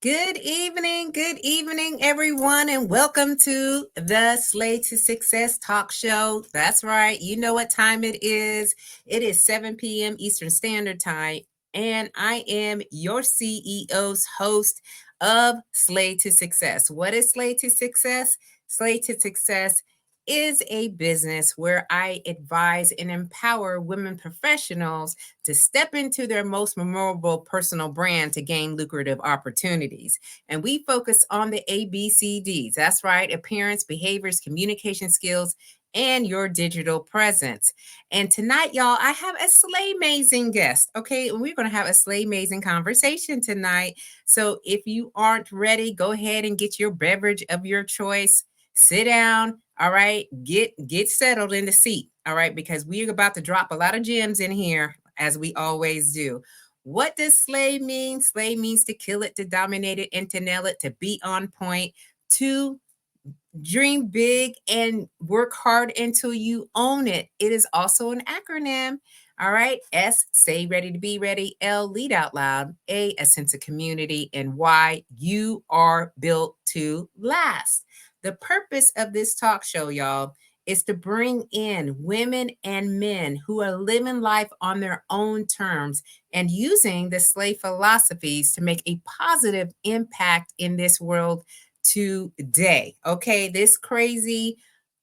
Good evening, everyone, and welcome to the Slay to Success Talk Show. That's right, you know what time it is. It is 7 p.m. Eastern Standard Time, and I am your CEO's host of Slay to Success. What is Slay to Success? Slay to Success is a business where I advise and empower women professionals to step into their most memorable personal brand to gain lucrative opportunities. And we focus on the ABCDs. That's right, appearance, behaviors, communication skills, and your digital presence. And tonight, y'all, I have a slay amazing guest. Okay, and we're going to have a slay amazing conversation tonight. So if you aren't ready, go ahead and get your beverage of your choice. Sit down. All right, get settled in the seat. All right, because we're about to drop a lot of gems in here as we always do. What does slay mean? Slay means to kill it, to dominate it, and to nail it, to be on point, to dream big and work hard until you own it. It is also an acronym. All right. S, say ready to be ready. L, lead out loud. A sense of community. And Y, you are built to last. The purpose of this talk show, y'all, is to bring in women and men who are living life on their own terms and using the slay philosophies to make a positive impact in this world today. Okay, this crazy,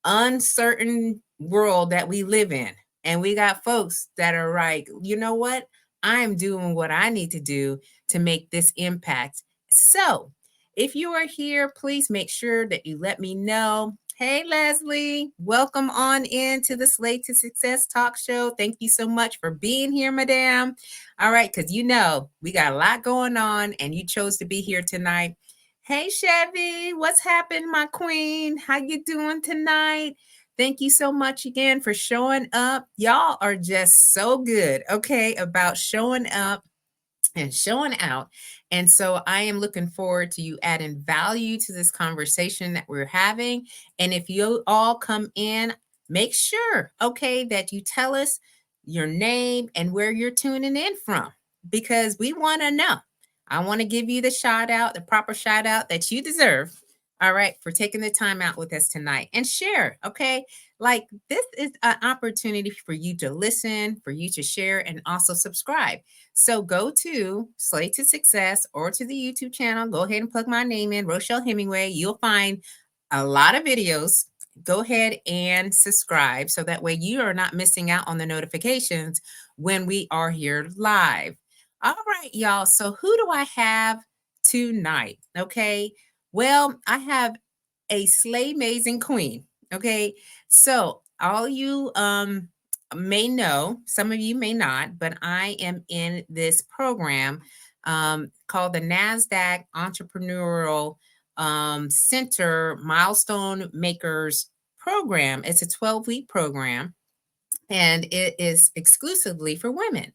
uncertain world that we live in. And we got folks that are like, you know what? I'm doing what I need to do to make this impact. So, if you are here, please make sure that you let me know. Hey, Leslie, welcome on in to the Slay to Success Talk Show. Thank you so much for being here, madam. All right, because you know we got a lot going on and you chose to be here tonight. Hey, Chevy, what's happened, my queen? How you doing tonight? Thank you so much again for showing up. Y'all are just so good, okay, about showing up and showing out. And so I am looking forward to you adding value to this conversation that we're having. And if you all come in, make sure, okay, that you tell us your name and where you're tuning in from, because we want to know. I want to give you the shout out, the proper shout out that you deserve. All right, for taking the time out with us tonight and share. Okay. Like this is an opportunity for you to listen, for you to share, and also subscribe. So go to Slay to Success or to the YouTube channel. Go ahead and plug my name in, Rochelle Hemingway. You'll find a lot of videos. Go ahead and subscribe so that way you are not missing out on the notifications when we are here live. All right, y'all. So who do I have tonight? Okay. Well, I have a slay amazing queen. Okay. So all you may know, some of you may not, but I am in this program called the NASDAQ Entrepreneurial Center Milestone Makers Program. It's a 12-week program and it is exclusively for women.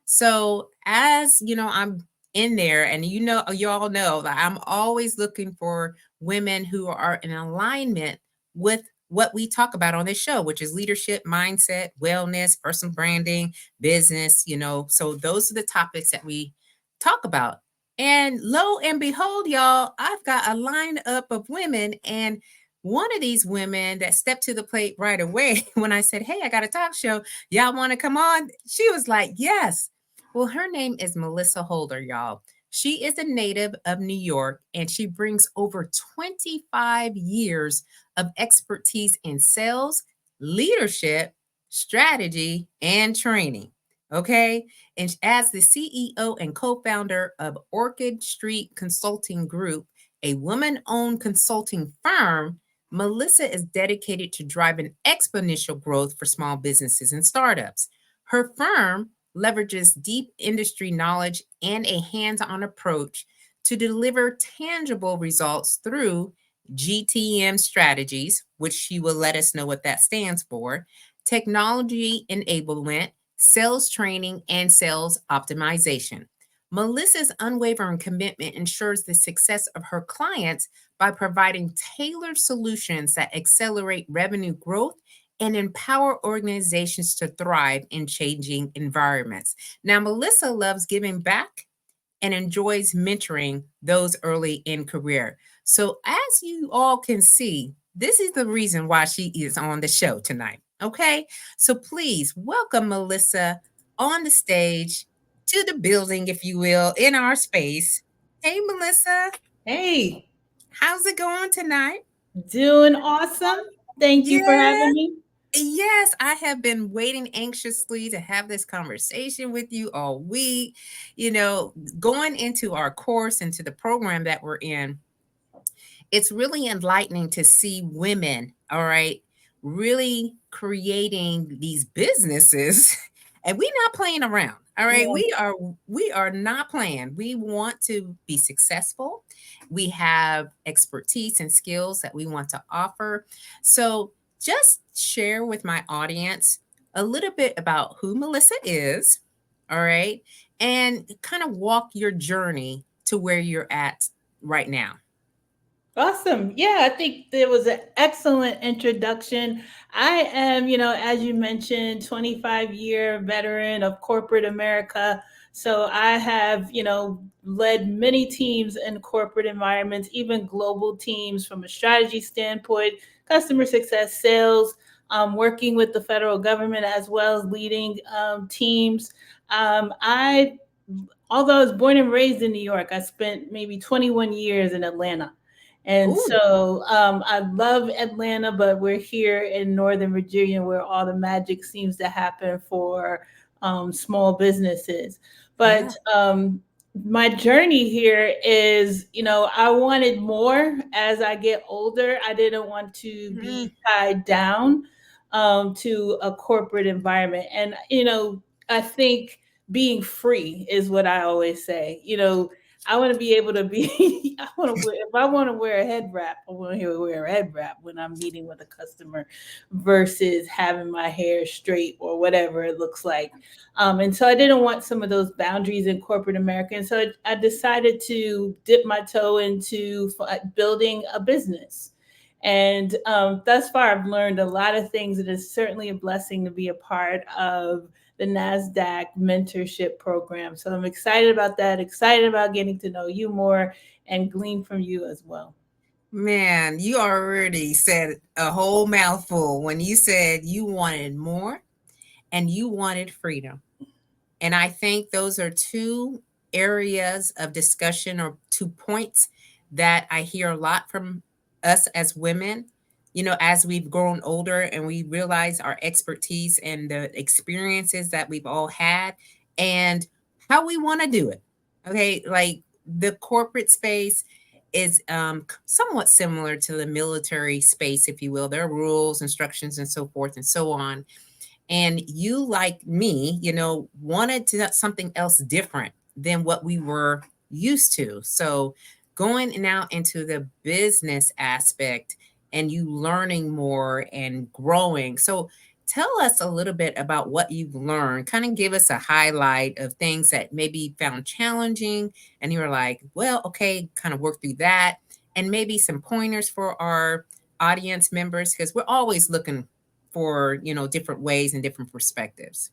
So as you know, I'm in there and you all know that I'm always looking for women who are in alignment with what we talk about on this show, which is leadership, mindset, wellness, personal branding, business, So those are the topics that we talk about. And lo and behold, y'all, I've got a lineup of women, and one of these women that stepped to the plate right away when I said, "Hey, I got a talk show. Y'all want to come on?" She was like, "Yes." Well, her name is Melissa Holder, y'all. She is a native of New York, and she brings over 25 years of expertise in sales, leadership, strategy, and training. Okay. And as the CEO and co founder of Orchid Street Consulting Group, a woman owned consulting firm, Melissa is dedicated to driving exponential growth for small businesses and startups. Her firm leverages deep industry knowledge and a hands on approach to deliver tangible results through GTM strategies, which she will let us know what that stands for, technology enablement, sales training, and sales optimization. Melissa's unwavering commitment ensures the success of her clients by providing tailored solutions that accelerate revenue growth and empower organizations to thrive in changing environments. Now, Melissa loves giving back and enjoys mentoring those early in career. So, as you all can see, this is the reason why she is on the show tonight. Okay. So, please welcome Melissa on the stage to the building, if you will, in our space. Hey, Melissa, Hey, how's it going tonight? doing awesome. Thank you for Yeah. having me. Yes, I have been waiting anxiously to have this conversation with you all week. Going into our course, into the program that we're in, it's really enlightening to see women, all right, really creating these businesses and we're not playing around. All right, Yeah. we are not playing. We want to be successful. We have expertise and skills that we want to offer. So, just share with my audience a little bit about who Melissa is, all right, and kind of walk your journey to where you're at right now. Awesome. Yeah, I think there was an excellent introduction. I am, as you mentioned, 25-year veteran of corporate America. So I have, led many teams in corporate environments, even global teams from a strategy standpoint, customer success, sales, working with the federal government as well as leading teams. I Although I was born and raised in New York, I spent maybe 21 years in Atlanta. And Ooh, so I love Atlanta, but we're here in Northern Virginia where all the magic seems to happen for small businesses. But yeah. my journey here is, I wanted more as I get older. I didn't want to Mm, be tied down to a corporate environment. And, I think being free is what I always say. I want to be able to be. I want to wear. If I want to wear a head wrap, I want to wear a head wrap when I'm meeting with a customer, versus having my hair straight or whatever it looks like. And so I didn't want some of those boundaries in corporate America, and so I decided to dip my toe into building a business. And thus far, I've learned a lot of things. It is certainly a blessing to be a part of the NASDAQ mentorship program. So I'm excited about that, excited about getting to know you more and glean from you as well. man, you already said a whole mouthful when you said you wanted more and you wanted freedom. And I think those are two areas of discussion or 2 points that I hear a lot from us as women. As we've grown older and we realize our expertise and the experiences that we've all had and how we want to do it. Okay. Like the corporate space is somewhat similar to the military space, if you will. There are rules, instructions, and so forth and so on, and you like me wanted to something else different than what we were used to. So going now into the business aspect and you learning more and growing, so tell us a little bit about what you've learned. Kind of give us a highlight of things that maybe you found challenging and you were like, well, okay, kind of work through that, and maybe some pointers for our audience members, because we're always looking for different ways and different perspectives.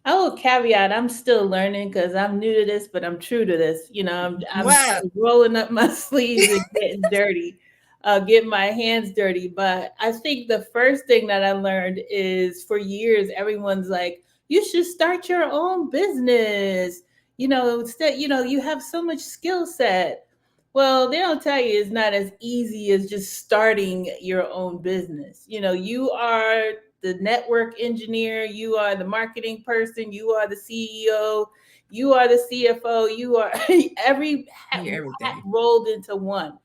I will caveat, I'm still learning because I'm new to this, but I'm true to this. I'm Well, rolling up my sleeves and getting dirty, getting my hands dirty. But I think the first thing that I learned is for years, everyone's like, you should start your own business. Instead, you have so much skill set. Well, they don't tell you it's not as easy as just starting your own business. You are the network engineer, you are the marketing person, you are the CEO, you are the CFO, you are every you're hat everything. rolled into one.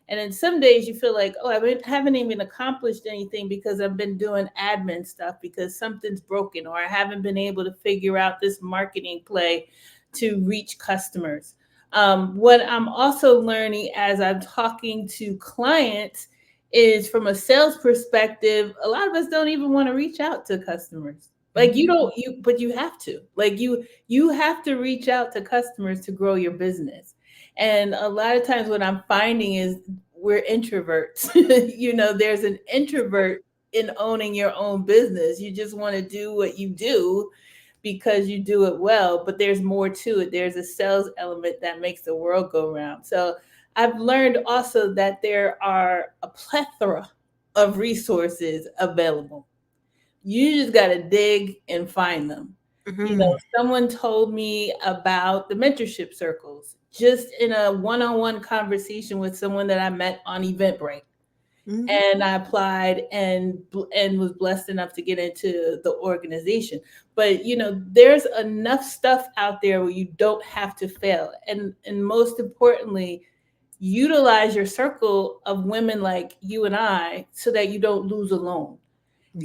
And then some days you feel like, oh, haven't even accomplished anything because I've been doing admin stuff because something's broken, or I haven't been able to figure out this marketing play to reach customers. What I'm also learning as I'm talking to clients is from a sales perspective, a lot of us don't even want to reach out to customers. Like you Mhm. don't you but you have to. Like you have to reach out to customers to grow your business. And a lot of times what I'm finding is we're introverts. There's an introvert in owning your own business. You just want to do what you do because you do it well, but there's more to it. There's a sales element that makes the world go round. So I've learned also that there are a plethora of resources available. You just got to dig and find them. Mm-hmm. Someone told me about the mentorship circles just in a one-on-one conversation with someone that I met on Eventbrite, Mm-hmm. and I applied and was blessed enough to get into the organization. But there's enough stuff out there where you don't have to fail, and most importantly, utilize your circle of women like you and I so that you don't lose alone.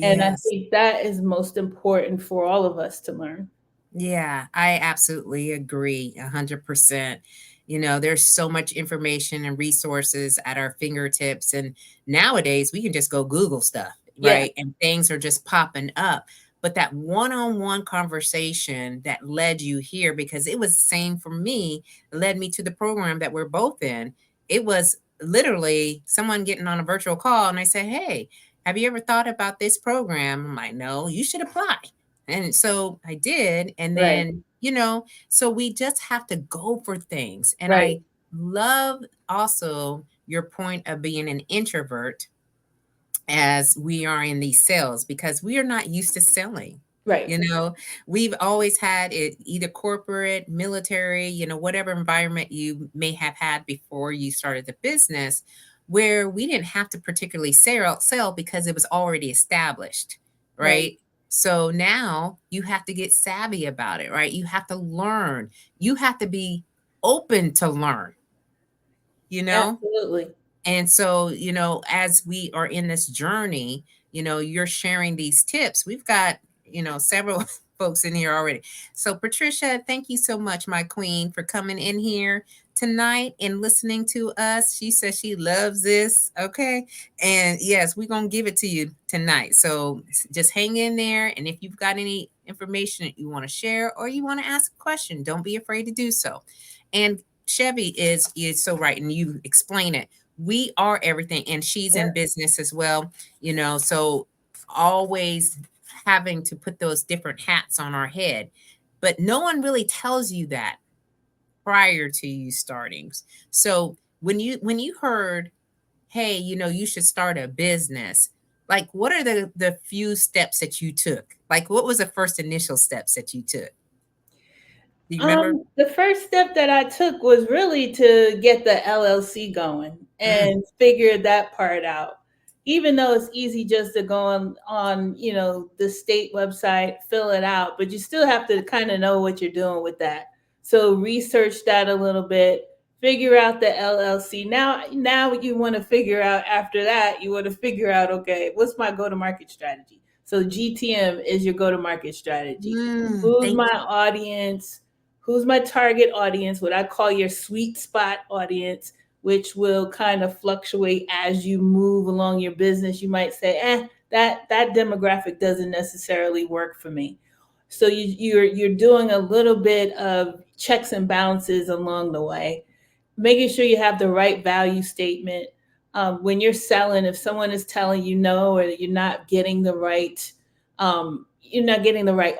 And I Yes. think that is most important for all of us to learn. Yeah, I absolutely agree 100%. There's so much information and resources at our fingertips. And nowadays we can just go Google stuff, Yeah, right? And things are just popping up. But that one on one conversation that led you here, because it was the same for me, led me to the program that we're both in. It was literally someone getting on a virtual call and I said, "Hey, have you ever thought about this program?" I'm like, "No, you should apply." And so I did. And right, then, so we just have to go for things. And right, I love also your point of being an introvert as we are in these sales because we are not used to selling. right, You know, we've always had it either corporate, military, whatever environment you may have had before you started the business, where we didn't have to particularly sell because it was already established, right. right? So now you have to get savvy about it, right? You have to learn. You have to be open to learn, you know? Absolutely. And so, as we are in this journey, you're sharing these tips. We've got, several folks in here already. So, Patricia, thank you so much, my queen, for coming in here tonight and listening to us. She says she loves this. Okay. And yes, we're going to give it to you tonight. So, just hang in there. And if you've got any information that you want to share or you want to ask a question, don't be afraid to do so. And Chevy is so right, and you explain it. We are everything, and she's Yeah, in business as well, so always having to put those different hats on our head, but no one really tells you that prior to you starting. So when you heard, hey, you should start a business, like what are the few steps that you took? Like what was the first initial steps that you took? Do you remember? The first step that I took was really to get the LLC going Mm, and figure that part out. Even though it's easy just to go on the state website, fill it out, but you still have to kind of know what you're doing with that. So research that a little bit, figure out the LLC. Now you want to figure out after that, you want to figure out, okay, what's my go-to-market strategy? So GTM is your go-to-market strategy. Who's thank my you. audience? Who's my target audience, what I call your sweet spot audience, which will kind of fluctuate as you move along your business. You might say, that demographic doesn't necessarily work for me. So you're doing a little bit of checks and balances along the way, making sure you have the right value statement. When you're selling, if someone is telling you no, or you're not getting the right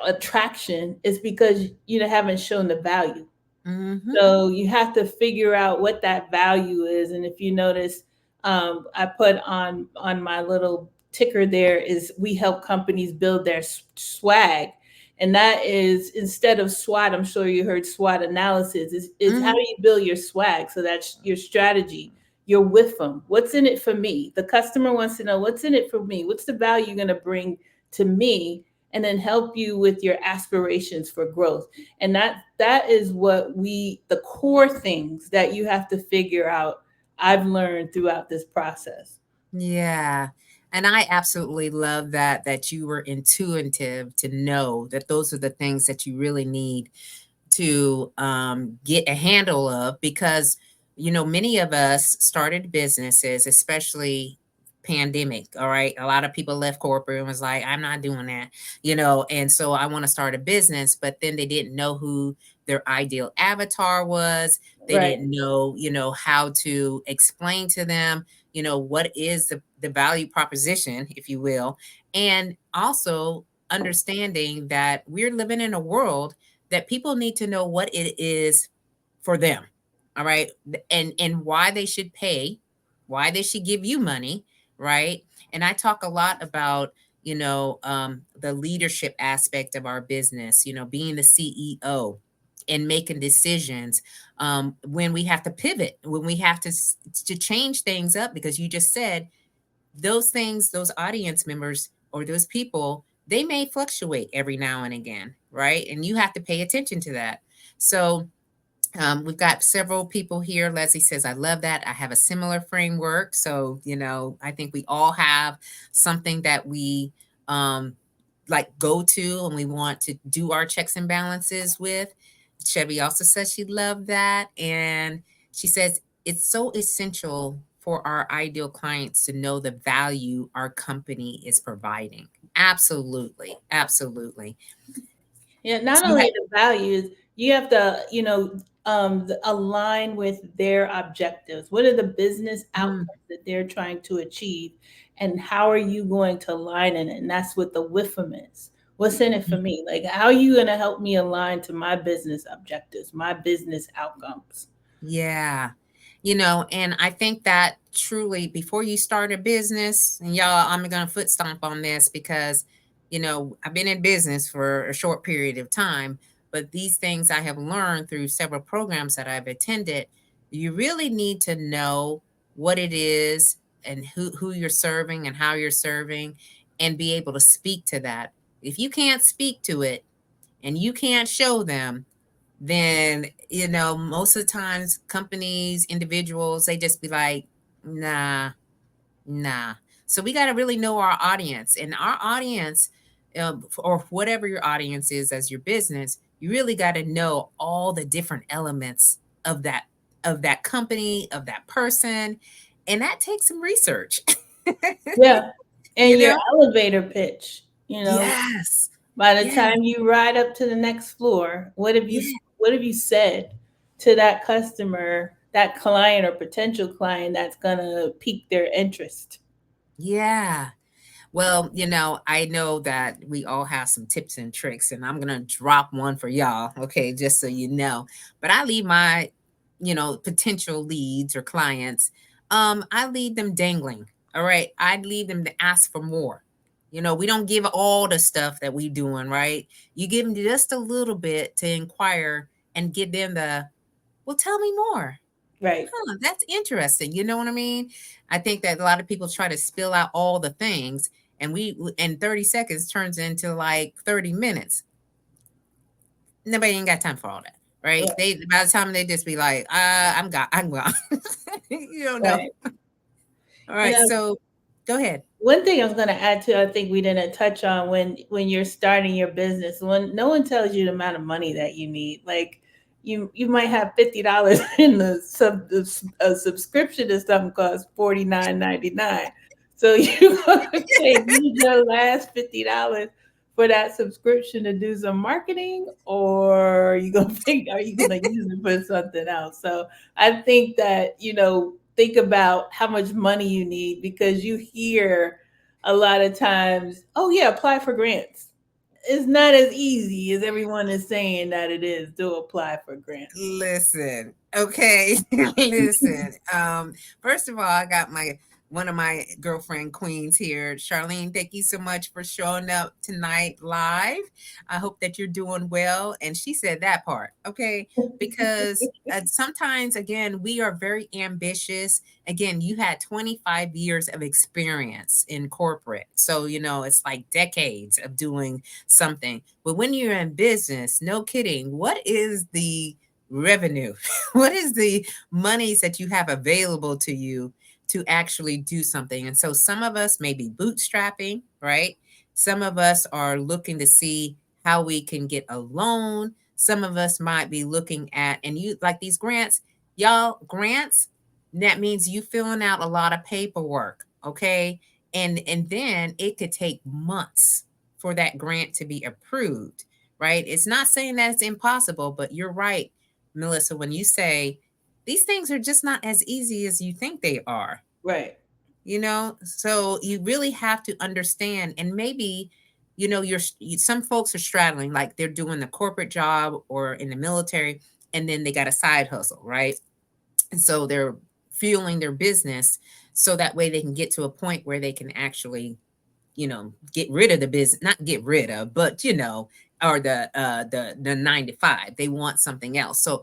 attraction, it's because you haven't shown the value. Hmm. So you have to figure out what that value is. And if you notice, I put on my little ticker there is we help companies build their swag. And that is instead of SWOT, I'm sure you heard SWOT analysis, is how Hmm. do you build your swag? So that's your strategy. You're with them. What's in it for me? The customer wants to know what's in it for me. What's the value you're going to bring to me? And then help you with your aspirations for growth. And that is what the core things that you have to figure out. I've learned throughout this process. Yeah. And I absolutely love that you were intuitive to know that those are the things that you really need to get a handle of because many of us started businesses, especially pandemic. All right, a lot of people left corporate and was like, I'm not doing that, and so I want to start a business, but then they didn't know who their ideal avatar was. They Right. didn't know how to explain to them what is the value proposition, if you will, and also understanding that we're living in a world that people need to know what it is for them. All right. And why they should pay, why they should give you money, right? And I talk a lot about, the leadership aspect of our business, being the CEO and making decisions, when we have to pivot, when we have to change things up, because you just said those things, those audience members or those people, they may fluctuate every now and again, right? And you have to pay attention to that. So we've got several people here. Leslie says, I love that. I have a similar framework. So, I think we all have something that we like go to and we want to do our checks and balances with. Chevy also says she loved that. And she says, it's so essential for our ideal clients to know the value our company is providing. Absolutely. Absolutely. Yeah, not So you only the values, you have to, align with their objectives. What are the business have, outcomes that they're trying to achieve, and how are you going to align in it? And that's what the WIFM is. What's in it for me? Like, how are you going to help me align to my business objectives, my business outcomes? yeah. And I think that truly before you start a business, and y'all, I'm going to foot stomp on this because, I've been in business for a short period of time, but these things I have learned through several programs that I've attended. You really need to know what it is and who you're serving and how you're serving, and be able to speak to that. If you can't speak to it and you can't show them, then most of the times companies, individuals, they just be like, nah, nah. So we got to really know our audience, and our audience, or whatever your audience is as your business, you really got to know all the different elements of that company, of that person, and that takes some research. Yeah. you And your know elevator pitch, yes. by the Yeah. time you ride up to the next floor, Yeah. what have you said to that customer, that client or potential client that's gonna pique their interest? Yeah. Well, I know that we all have some tips and tricks, and I'm going to drop one for y'all, okay, just so you know. But I leave my, potential leads or clients, I leave them dangling. All right. I leave them to ask for more. We don't give all the stuff that we doing, right? You give them just a little bit to inquire and give them well, tell me more. Right, Huh, that's interesting. You know what I mean? I think that a lot of people try to spill out all the things, and in 30 seconds turns into like 30 minutes. Nobody ain't got time for all that, right? right, They by the time they just be like, I'm gone. You don't know. right. All And right, so go ahead. one thing I was going to add to, I think we didn't touch on, when you're starting your business, when no one tells you the amount of money that you need, like you might have $50 in a subscription to something costs $49.99. So you gonna use your last $50 for that subscription to do some marketing, or are you gonna use it for something else? So I think that, think about how much money you need, because you hear a lot of times, oh yeah, apply for grants. It's not as easy as everyone is saying that it is to apply for grants. Listen, okay. Listen. First of all, I got my one of my girlfriend queens here. Charlene, thank you so much for showing up tonight live. I hope that you're doing well. And she said that part, okay? Because sometimes, again, we are very ambitious. Again, you had 25 years of experience in corporate. So, it's like decades of doing something. But when you're in business, no kidding, what is the revenue? What is the monies that you have available to you to actually do something? And so some of us may be bootstrapping, right? Some of us are looking to see how we can get a loan. Some of us might be looking at, and you like these grants, y'all, grants, that means you filling out a lot of paperwork, okay? And then it could take months for that grant to be approved, right? It's not saying that it's impossible, but you're right, Melissa, when you say these things are just not as easy as you think they are, Right. so you really have to understand, and maybe some folks are straddling, like they're doing the corporate job or in the military, and then they got a side hustle, right? And so they're fueling their business so that way they can get to a point where they can actually, get rid of the business, not get rid of, but or the 9 to 5. They want something else. So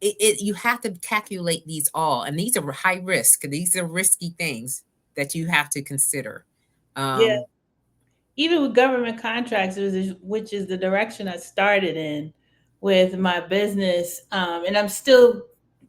you have to calculate these all, and these are high risk. These are risky things that you have to consider. Yeah. Um, Even with government contracts, which is the direction I started in with my business, and I'm still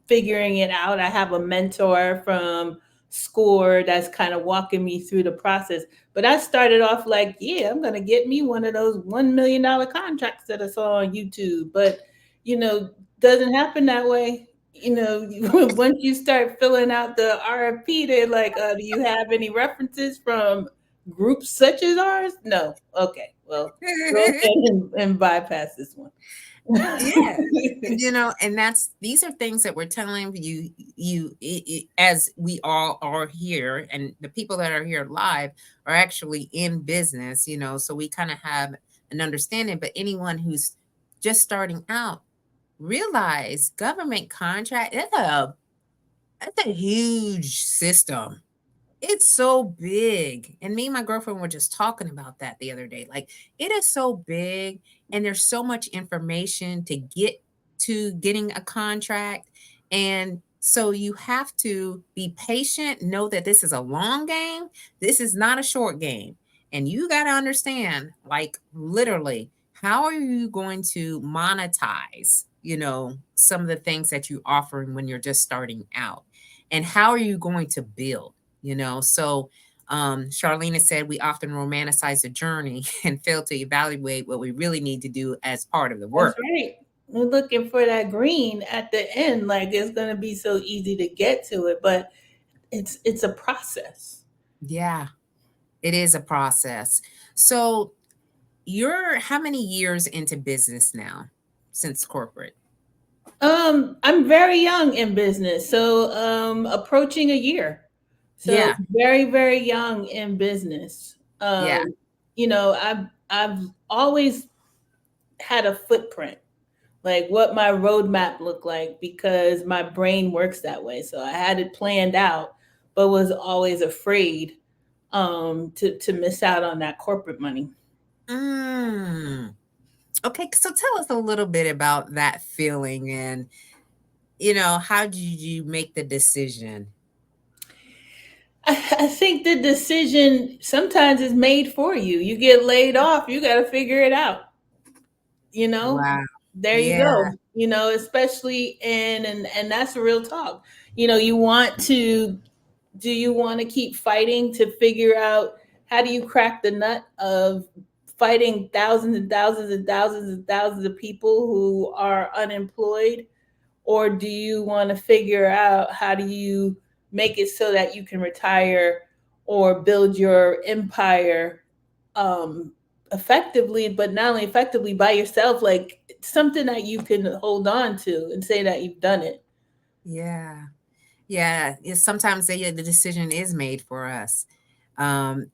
figuring it out. I have a mentor from SCORE that's kind of walking me through the process. But I started off like, yeah, I'm gonna get me one of those $1 million contracts that I saw on YouTube. But you know, doesn't happen that way. Once you start filling out the RFP, they're like, do you have any references from groups such as ours? No. Okay. Well, go ahead and bypass this one. yeah, and these are things that we're telling as we all are here, and the people that are here live are actually in business, so we kind of have an understanding. But anyone who's just starting out, realize government contract, that's a huge system. It's so big. And me and my girlfriend were just talking about that the other day. Like, it is so big, and there's so much information to get to getting a contract. And so you have to be patient, know that this is a long game. This is not a short game. And you got to understand, like, literally, how are you going to monetize, some of the things that you're offering when you're just starting out? And how are you going to build? So Charlene said we often romanticize the journey and fail to evaluate what we really need to do as part of the That's work. right. We're looking for that green at the end. Like it's gonna be so easy to get to it, but it's a process. Yeah, it is a process. So you're how many years into business now since corporate? I'm very young in business, so approaching a year. So Yeah, very, very young in business. yeah. I've always had a footprint, like what my roadmap looked like, because my brain works that way. So I had it planned out, but was always afraid to miss out on that corporate money. Mm. Okay, so tell us a little bit about that feeling, and how did you make the decision? I think the decision sometimes is made for you. You get laid off, you got to figure it out. you know Wow. there you Yeah, go. Especially and that's a real talk. You want to do you want to keep fighting to figure out how do you crack the nut of fighting thousands and thousands and thousands and thousands of people who are unemployed, or do you want to figure out how do you make it so that you can retire or build your empire um effectively, but not only effectively by yourself, like something that you can hold on to and say that you've done it. yeah. Yeah, sometimes the decision is made for us. And,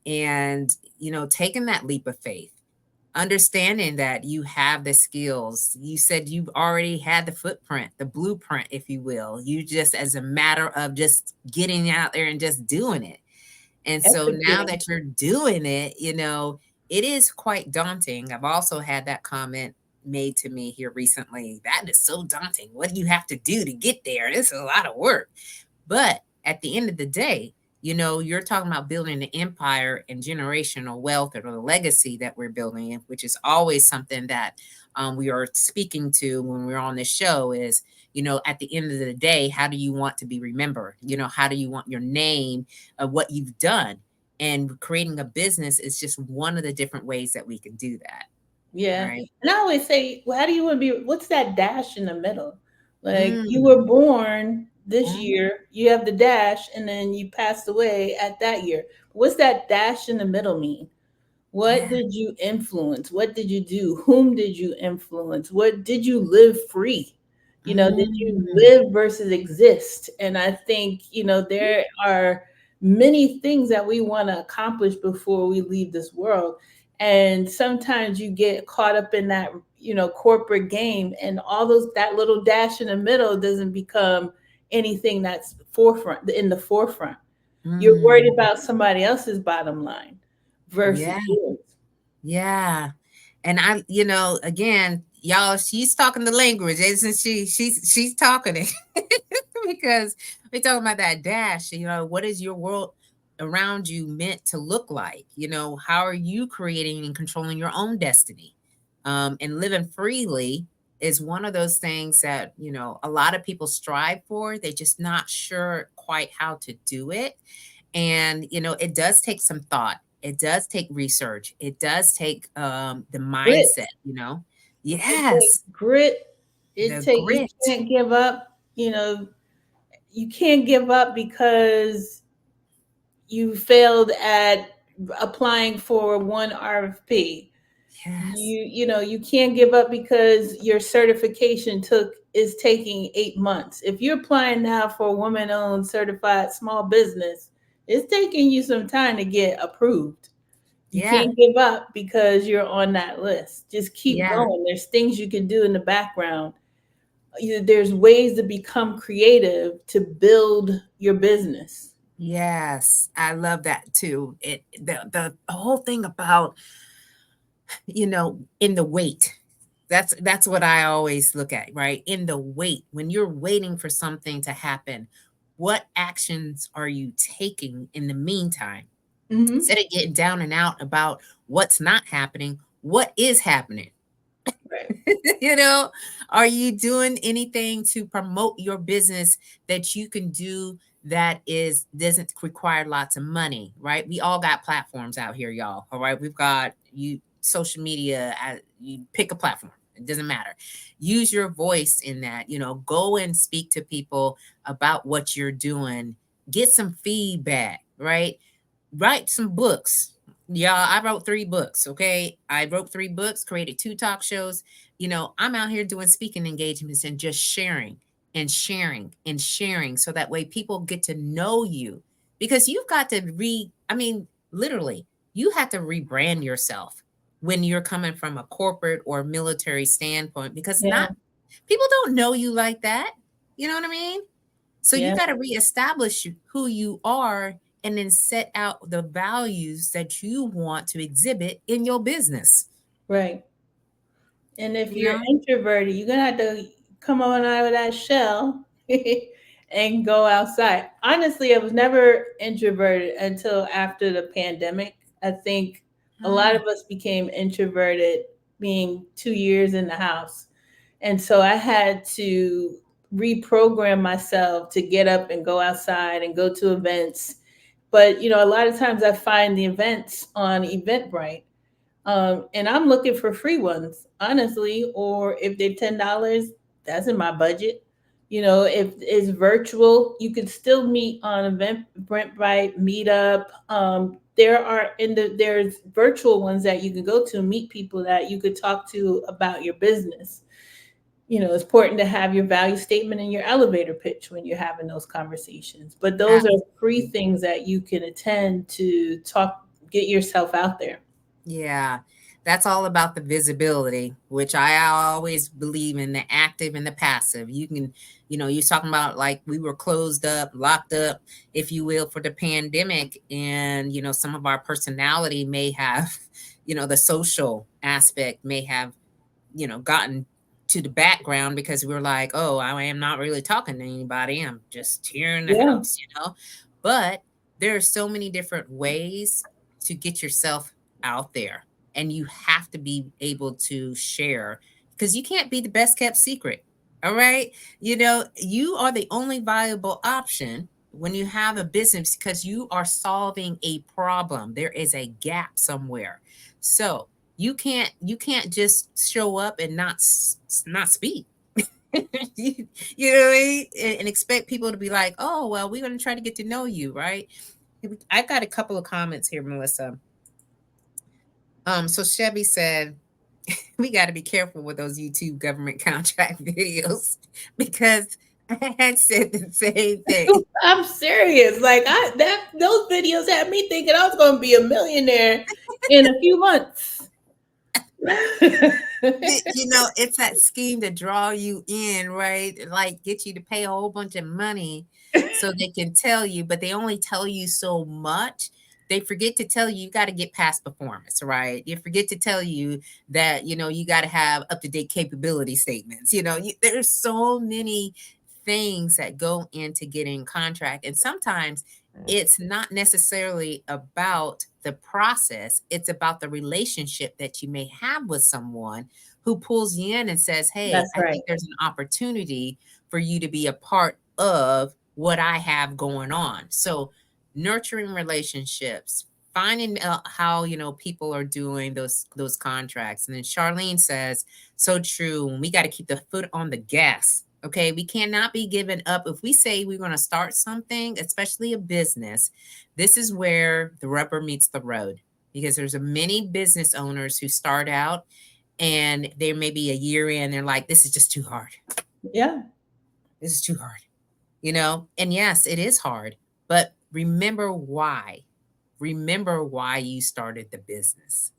taking that leap of faith, understanding that you have the skills. You said you've already had the footprint, the blueprint, if you will. You just, as a matter of just getting out there and just doing it. And so now Executing. that you're doing it, it is quite daunting. I've also had that comment made to me here recently. That is so daunting. What do you have to do to get there? It's a lot of work. But at the end of the day, you're talking about building an empire and generational wealth, or the legacy that we're building, which is always something that we are speaking to when we're on this show is, at the end of the day, how do you want to be remembered? How do you want your name, what you've done? And creating a business is just one of the different ways that we can do that. Yeah. Right. And I always say, well, how do you want to be? What's that dash in the middle? Like you Mm, were born this mm, year, you have the dash, and then you passed away at that year. What's that dash in the middle mean? What yeah. did you influence? What did you do? Whom did you influence? What did you live free? Did you Mm, live versus exist? And I think, there are many things that we want to accomplish before we leave this world. And sometimes you get caught up in that, corporate game, and all those, that little dash in the middle doesn't become anything that's forefront in the forefront. You're worried Mm, about somebody else's bottom line versus yeah, yours. yeah. And again, y'all, she's talking the language, isn't she? She's talking it because we're talking about that dash. What is your world around you meant to look like? How are you creating and controlling your own destiny? And living freely is one of those things that, a lot of people strive for. They're just not sure quite how to do it. And, it does take some thought. It does take research. It does take the Grit. mindset. It takes Yes, grit. the You grit. can't give up. You can't give up because you failed at applying for one RFP. Yes. You can't give up because your certification took is taking 8 months. If you're applying now for a woman-owned certified small business, it's taking you some time to get approved. You Yeah. can't give up because you're on that list. Just keep Yeah. going. There's things you can do in the background. There's ways to become creative to build your business. Yes. I love that too. The whole thing about, in the wait. That's what I always look at, right? In the wait, when you're waiting for something to happen, what actions are you taking in the meantime? Hmm. Instead of getting down and out about what's not happening, what is happening? Right. you know, are you doing anything to promote your business that you can do that is doesn't require lots of money, right? We all got platforms out here, y'all. All right. We've got you social media, you pick a platform. It doesn't matter. Use your voice in that, go and speak to people about what you're doing. Get some feedback, right? Write some books. Yeah, I wrote 3 books. Okay. I wrote 3 books, created 2 talk shows. I'm out here doing speaking engagements and just sharing and sharing and sharing so that way people get to know you because you've got to literally, you have to rebrand yourself when you're coming from a corporate or military standpoint because Yeah. not people don't know you like that. You know what I mean? So you Yeah. got to reestablish who you are and then set out the values that you want to exhibit in your business. Right. And if You you're know? introverted, you're gonna have to come on out of that shell and go outside. Honestly, I was never introverted until after the pandemic. I think a lot Ah, of us became introverted being 2 years in the house. And so I had to reprogram myself to get up and go outside and go to events. But a lot of times I find the events on Eventbrite, and I'm looking for free ones, honestly, or if they're $10, that's in my budget. If it's virtual, you can still meet on Eventbrite, Meetup. There's virtual ones that you can go to meet people that you could talk to about your business. It's important to have your value statement and your elevator pitch when you're having those conversations. But those are free absolutely. things that you can attend to get yourself out there. Yeah. That's all about the visibility, which I always believe in the active and the passive. You can, you're talking about like we were closed up, locked up, if you will, for the pandemic. And, some of our personality may have, the social aspect may have gotten to the background because we were like, oh, I am not really talking to anybody. I'm just here in the Yeah. house. But there are so many different ways to get yourself out there. And you have to be able to share because you can't be the best kept secret. All right. You are the only viable option when you have a business because you are solving a problem. There is a gap somewhere. So you can't just show up and not speak. You know what I mean? And expect people to be like, oh well, we're going to try to get to know you, right? I got a couple of comments here, Melissa. So Chevy said we got to be careful with those YouTube government contract videos because I had said the same thing. I'm serious. Like those videos had me thinking I was going to be a millionaire in a few months. It's that scheme to draw you in, right? Like get you to pay a whole bunch of money so they can tell you, but they only tell you so much. They forget to tell you got to get past performance, right? You forget to tell you that, you got to have up to date capability statements. There's so many things that go into getting contract. And sometimes it's not necessarily about the process, it's about the relationship that you may have with someone who pulls you in and says, "Hey, That's I right. think there's an opportunity for you to be a part of what I have going on." So, nurturing relationships, finding out how people are doing those contracts. And then Charlene says, so true. We got to keep the foot on the gas. Okay, we cannot be giving up. If we say we're going to start something, especially a business, this is where the rubber meets the road, because there's a many business owners who start out and they may be a year in, they're like, this is just too hard. Yeah. This is too hard. And yes, it is hard, but remember why. Remember why you started the business,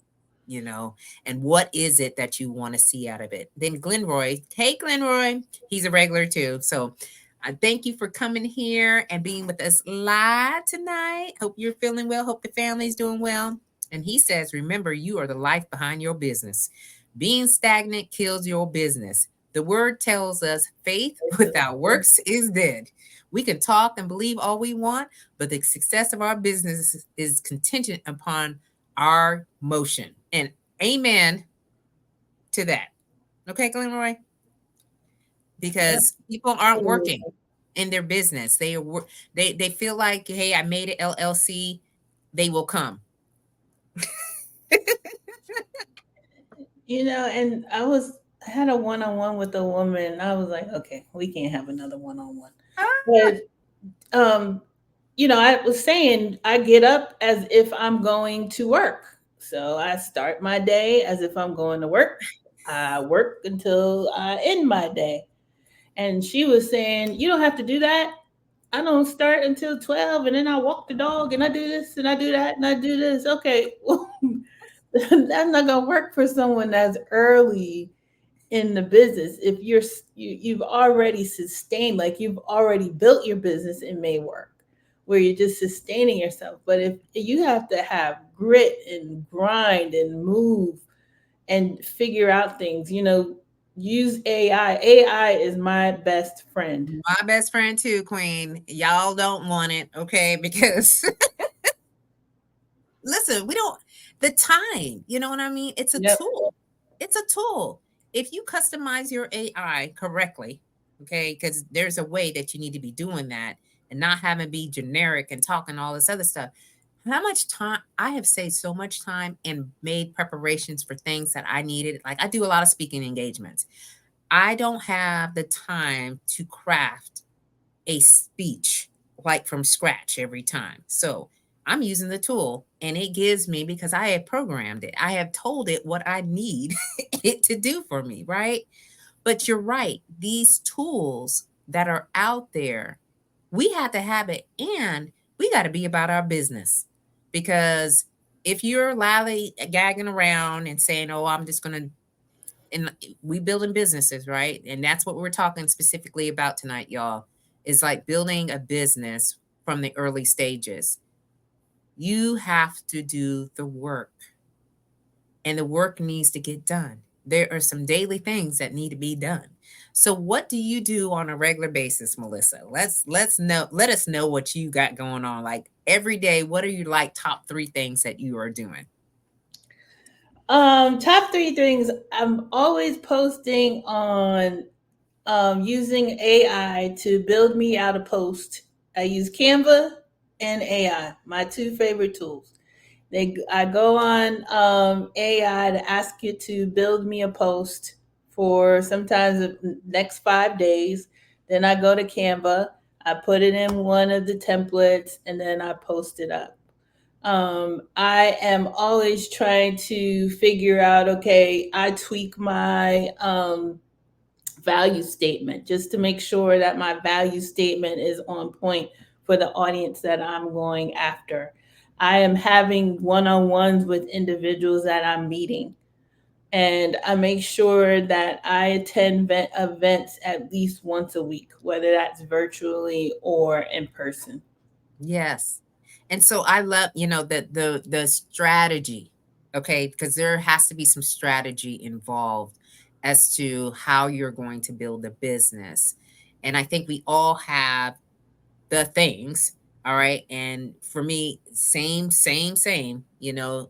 you know, and what is it that you want to see out of it. Then Glenroy, hey Glenroy, he's a regular too. So I thank you for coming here and being with us live tonight. Hope you're feeling well. Hope the family's doing well. And he says, remember, you are the life behind your business. Being stagnant kills your business. The word tells us faith without works is dead. We can talk and believe all we want, but the success of our business is contingent upon our motion. And amen to that. Okay, Glenroy? Yep. Because people aren't working in their business. They feel like, hey, I made it LLC, they will come. And I had a one-on-one with a woman, and I was like, okay, we can't have another one-on-one. Ah, But um, I was saying I get up as if I'm going to work. So I start my day as if I'm going to work. I work until I end my day. And she was saying, you don't have to do that. I don't start until 12, and then I walk the dog and I do this and I do that and I do this. Okay, well, that's not going to work for someone that's early in the business. If you've already sustained, like you've already built your business, it may work where you're just sustaining yourself. But if you have to have grit and grind and move and figure out things, use AI is my best friend. my best friend too, Queen. Y'all don't want it, okay? Because listen, we don't the time, you know what I mean? It's a Yep. tool. It's a tool. If you customize your AI correctly, okay, because there's a way that you need to be doing that and not having be generic and talking all this other stuff. How much time I have saved so much time and made preparations for things that I needed. Like I do a lot of speaking engagements. I don't have the time to craft a speech like from scratch every time. So I'm using the tool and it gives me, because I have programmed it, I have told it what I need it to do for me, right? But you're right. These tools that are out there, we have to have it, and we got to be about our business. Because if you're loudly gagging around and saying, oh, I'm just going to, and we building businesses, right? And that's what we're talking specifically about tonight, y'all. Is like building a business from the early stages. You have to do the work, and the work needs to get done. There are some daily things that need to be done. So what do you do on a regular basis, Melissa? Let us know what you got going on. Like every day, what are you like top 3 things that you are doing? Top three things. I'm always posting on using AI to build me out a post. I use Canva and AI, my two favorite tools. I go on AI to ask it to build me a post for sometimes the next 5 days. Then I go to Canva, I put it in one of the templates, and then I post it up. I am always trying to figure out, okay, I tweak my value statement just to make sure that my value statement is on point for the audience that I'm going after. I am having one-on-ones with individuals that I'm meeting. And I make sure that I attend events at least once a week, whether that's virtually or in person. Yes. And so I love, the strategy, okay? Because there has to be some strategy involved as to how you're going to build a business. And I think we all have the things. All right. And for me, same.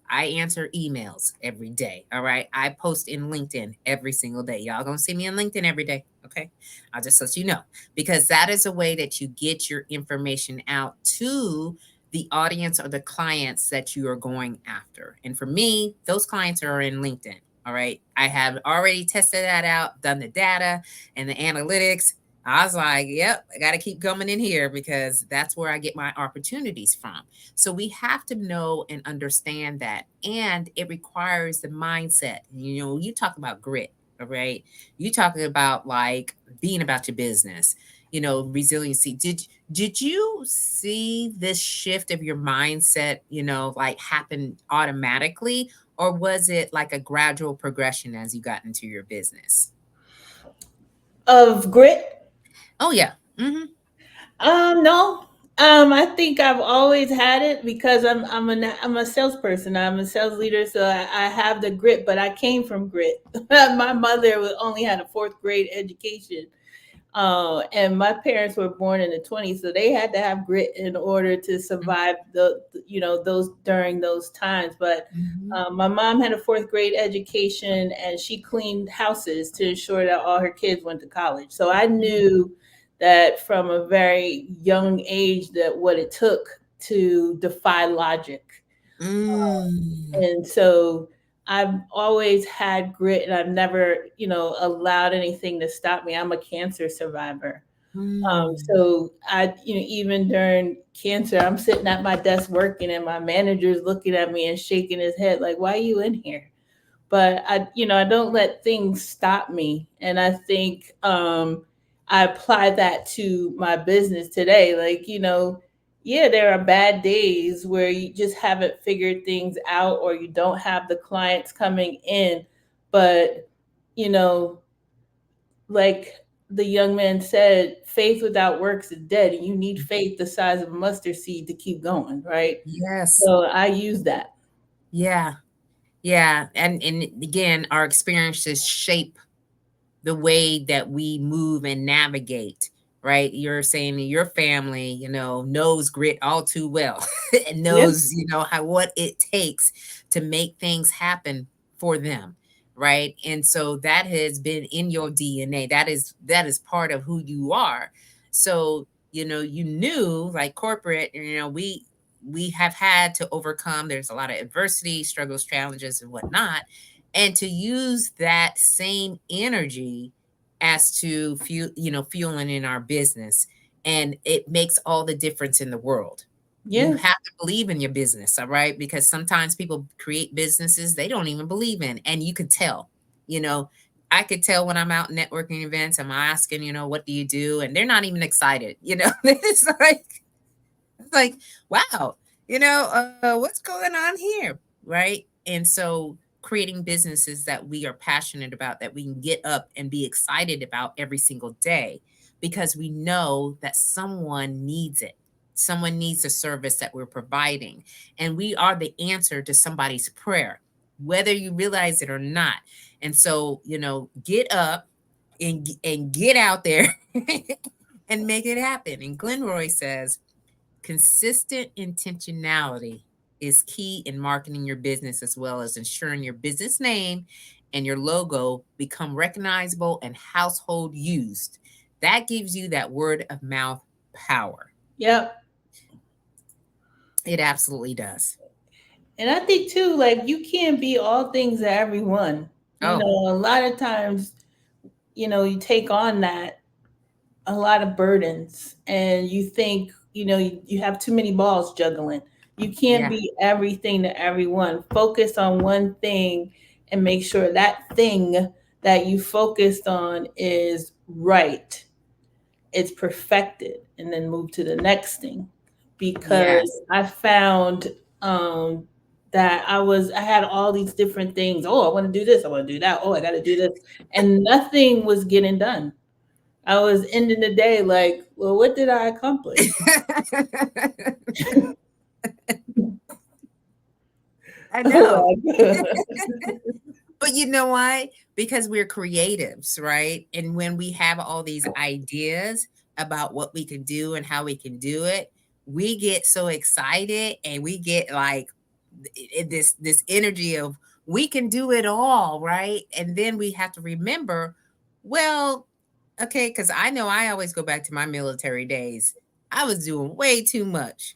I answer emails every day. All right. I post in LinkedIn every single day. Y'all gonna see me on LinkedIn every day. Okay. I'll just let you know because that is a way that you get your information out to the audience or the clients that you are going after. And for me, those clients are in LinkedIn. All right. I have already tested that out, done the data and the analytics. I was like, yep, I got to keep coming in here because that's where I get my opportunities from. So we have to know and understand that. And it requires the mindset. You talk about grit, all right? You talking about like being about your business, resiliency. Did you see this shift of your mindset, like happen automatically? Or was it like a gradual progression as you got into your business? Of grit, Oh yeah. Mm-hmm. no. I think I've always had it because I'm a salesperson. I'm a sales leader, so I have the grit. But I came from grit. My mother only had a fourth grade education, and my parents were born in the 20s, so they had to have grit in order to survive those during those times. But Mhm. my mom had a fourth grade education, and she cleaned houses to ensure that all her kids went to college. So I knew that from a very young age that what it took to defy logic. Mm. And so I've always had grit, and I've never, allowed anything to stop me. I'm a cancer survivor. Mm. So even during cancer, I'm sitting at my desk working, and my manager's looking at me and shaking his head like, "Why are you in here?" But I don't let things stop me. And I think I apply that to my business today. Like, yeah, there are bad days where you just haven't figured things out, or you don't have the clients coming in. But, you know, like the young man said, faith without works is dead. And you need faith the size of a mustard seed to keep going, right? Yes. So I use that. Yeah. Yeah. And again, our experiences shape the way that we move and navigate, right? You're saying your family, knows grit all too well and Yeah. knows, how what it takes to make things happen for them, right? And so that has been in your DNA. That is part of who you are. So, you knew like corporate, we have had to overcome. There's a lot of adversity, struggles, challenges, and whatnot, and to use that same energy as to fueling in our business, and it makes all the difference in the world. You Yeah. have to believe in your business, all right? Because sometimes people create businesses they don't even believe in, and you could tell. you know I could tell when I'm out networking events. I'm asking, what do you do, and they're not even excited. It's like, wow, what's going on here, right? And so creating businesses that we are passionate about, that we can get up and be excited about every single day, because we know that someone needs it. Someone needs the service that we're providing, and we are the answer to somebody's prayer, whether you realize it or not. And so, get up and get out there and make it happen. And Glenroy says, consistent intentionality is key in marketing your business, as well as ensuring your business name and your logo become recognizable and household used. That gives you that word of mouth power. Yep. It absolutely does. And I think too, like you can't be all things to everyone. Oh, A lot of times, you take on that a lot of burdens, and you think, you have too many balls juggling. You can't yeah. be everything to everyone. Focus on one thing and make sure that thing that you focused on is right, it's perfected, and then move to the next thing. Because Yes. I found um, that I had all these different things. Oh, I want to do this. I want to do that. Oh, I got to do this. And nothing was getting done. I was ending the day like, well, what did I accomplish? I know. Oh, my But you know why? Because we're creatives, right? And when we have all these ideas about what we can do and how we can do it, we get so excited and we get like this energy of we can do it all, right? And then we have to remember, well, okay, because I know I always go back to my military days. I was doing way too much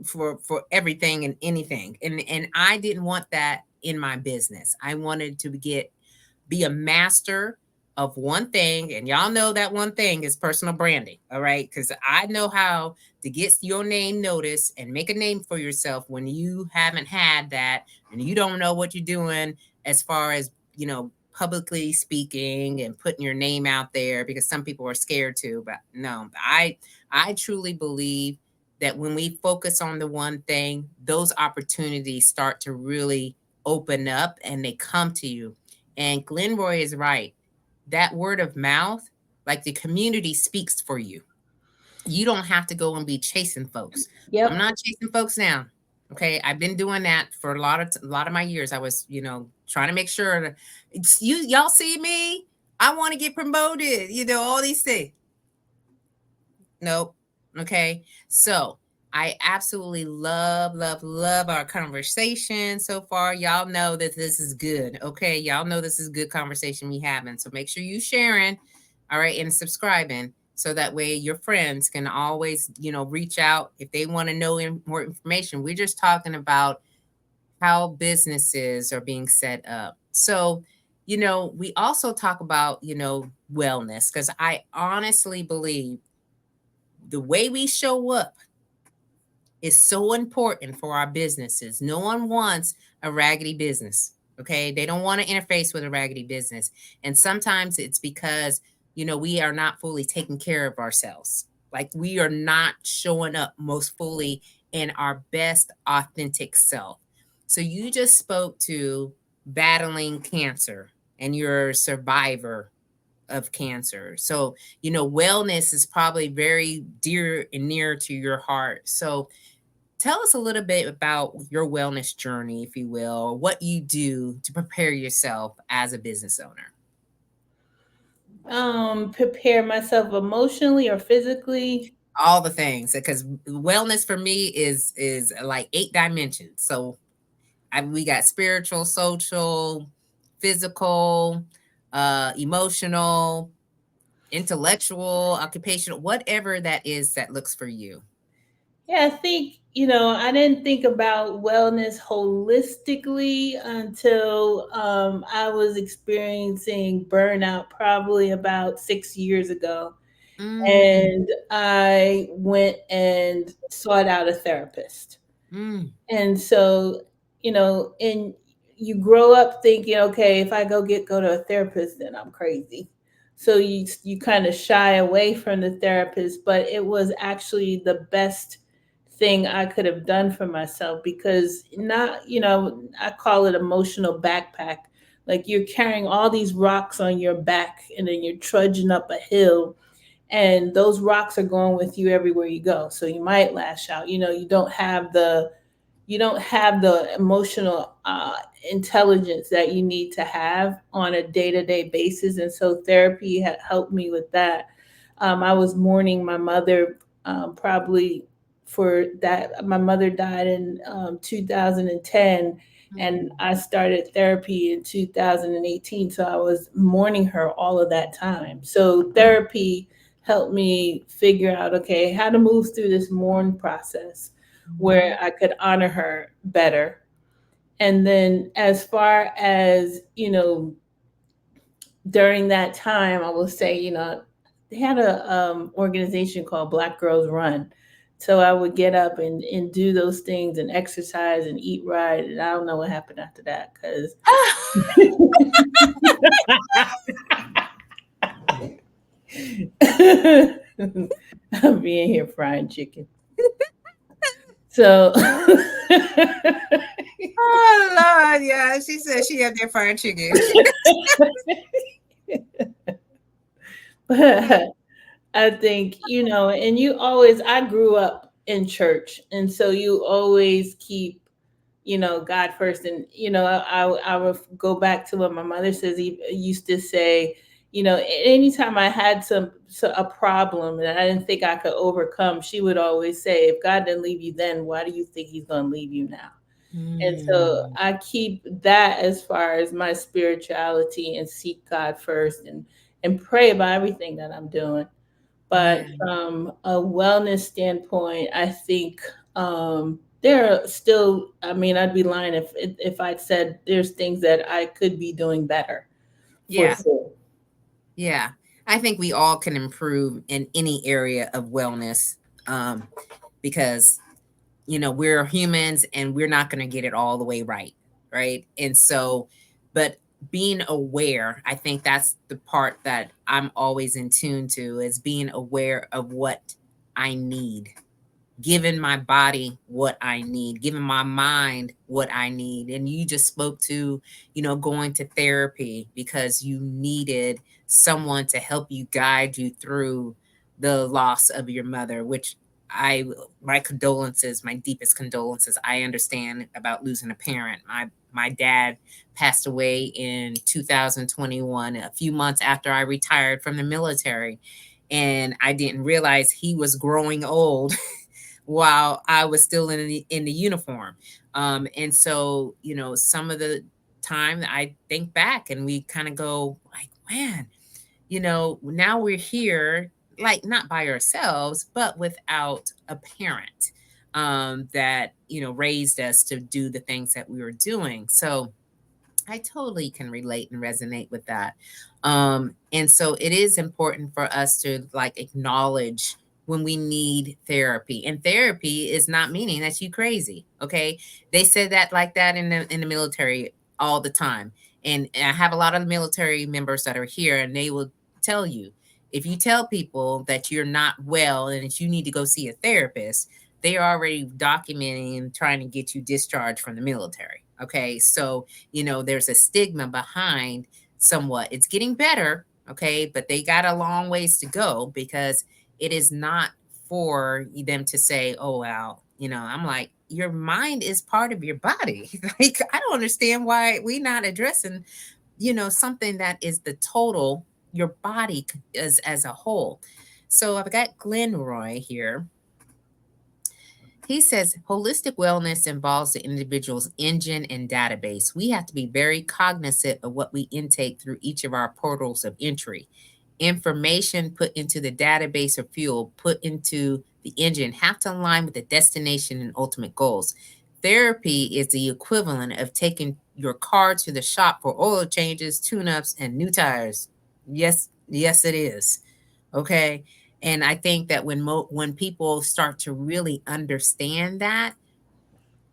for everything and anything, and I didn't want that in my business. I wanted to be a master of one thing, and y'all know that one thing is personal branding. All right, because I know how to get your name noticed and make a name for yourself when you haven't had that and you don't know what you're doing as far as publicly speaking and putting your name out there, because some people are scared to. But no, I truly believe that when we focus on the one thing, those opportunities start to really open up and they come to you. And Glenroy is right. That word of mouth, like the community speaks for you. You don't have to go and be chasing folks. I'm Yep. not chasing folks now. Okay, I've been doing that for a lot of my years. I was, trying to make sure that y'all see me. I want to get promoted. All these things. Nope. Okay. So I absolutely love, love, love our conversation so far. Y'all know that this is good. Okay. Y'all know this is good conversation we having. So make sure you sharing, all right, and subscribing. So that way your friends can always, reach out if they want to know more information. We're just talking about how businesses are being set up. So, we also talk about, wellness, because I honestly believe the way we show up is so important for our businesses. No one wants a raggedy business. Okay. They don't want to interface with a raggedy business. And sometimes it's because, we are not fully taking care of ourselves. Like we are not showing up most fully in our best authentic self. So you just spoke to battling cancer and you're a survivor of cancer. So, wellness is probably very dear and near to your heart. So, tell us a little bit about your wellness journey, if you will, what you do to prepare yourself as a business owner. Prepare myself emotionally or physically. All the things, because wellness for me is like 8 dimensions. So, we got spiritual, social, physical, emotional, intellectual, occupational, whatever that is that looks for you. Yeah, I think, I didn't think about wellness holistically until I was experiencing burnout probably about 6 years ago. Mm, And I went and sought out a therapist. mm, And so, and you grow up thinking, okay, if I go to a therapist, then I'm crazy. So you kind of shy away from the therapist, but it was actually the best thing I could have done for myself because not, I call it emotional backpack. Like you're carrying all these rocks on your back and then you're trudging up a hill and those rocks are going with you everywhere you go. So you might lash out. You don't have the emotional intelligence that you need to have on a day-to-day basis, and so therapy had helped me with that. I was mourning my mother, probably for that. My mother died in 2010, and mm, I started therapy in 2018, so I was mourning her all of that time. So therapy helped me figure out, okay, how to move through this mourn process where mhm, I could honor her better. And then as far as, during that time, I will say, they had a organization called Black Girls Run. So I would get up and do those things and exercise and eat right. And I don't know what happened after that because I'm being here frying chicken. So Oh Lord, yeah. She said she up there frying chicken. I think, and you always, I grew up in church. And so you always keep, God first. And, I would go back to what my mother says, he used to say, anytime I had a problem that I didn't think I could overcome, she would always say, if God didn't leave you then, why do you think he's going to leave you now? And so Mm, I keep that as far as my spirituality, and seek God first, and pray about everything that I'm doing. But yeah, from a wellness standpoint, I think there are still. I mean, I'd be lying if I'd said there's things that I could be doing better, for yeah, sure. yeah. I think we all can improve in any area of wellness, um, because we're humans and we're not going to get it all the way right, right? And so, but being aware, I think that's the part that I'm always in tune to, is being aware of what I need, giving my body what I need, giving my mind what I need. And you just spoke to, going to therapy because you needed someone to help you, guide you through the loss of your mother, which I, my condolences, my deepest condolences. I understand about losing a parent. My dad passed away in 2021, a few months after I retired from the military. And I didn't realize he was growing old while I was still in the uniform. And so, some of the time I think back and we kind of go like, man, now we're here, like not by ourselves, but without a parent that, raised us to do the things that we were doing. So I totally can relate and resonate with that. And so it is important for us to like acknowledge when we need therapy. And therapy is not meaning that you crazy. Okay. They said that like that in the military all the time. And I have a lot of military members that are here and they will tell you, if you tell people that you're not well and that you need to go see a therapist, they are already documenting and trying to get you discharged from the military. Okay. So there's a stigma behind somewhat. It's getting better, okay, but they got a long ways to go because it is not for them to say, oh, well, I'm like, your mind is part of your body. Like, I don't understand why we not addressing, something that is the total, your body as a whole. So I've got Glenn Roy here. He says holistic wellness involves the individual's engine and database. We have to be very cognizant of what we intake through each of our portals of entry. Information put into the database or fuel put into the engine have to align with the destination and ultimate goals. Therapy is the equivalent of taking your car to the shop for oil changes, tune ups, and new tires. Yes, yes, it is. Okay. And I think that when people start to really understand that,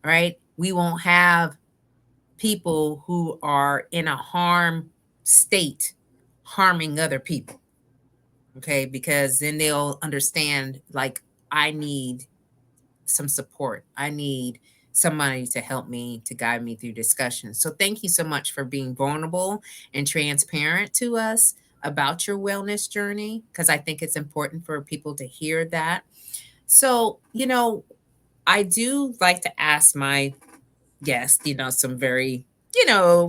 right, we won't have people who are in a harm state harming other people. Okay, because then they'll understand, like, I need some support. I need somebody to help me, to guide me through discussion. So thank you so much for being vulnerable and transparent to us about your wellness journey, because I think it's important for people to hear that. So, I do like to ask my guests, some very,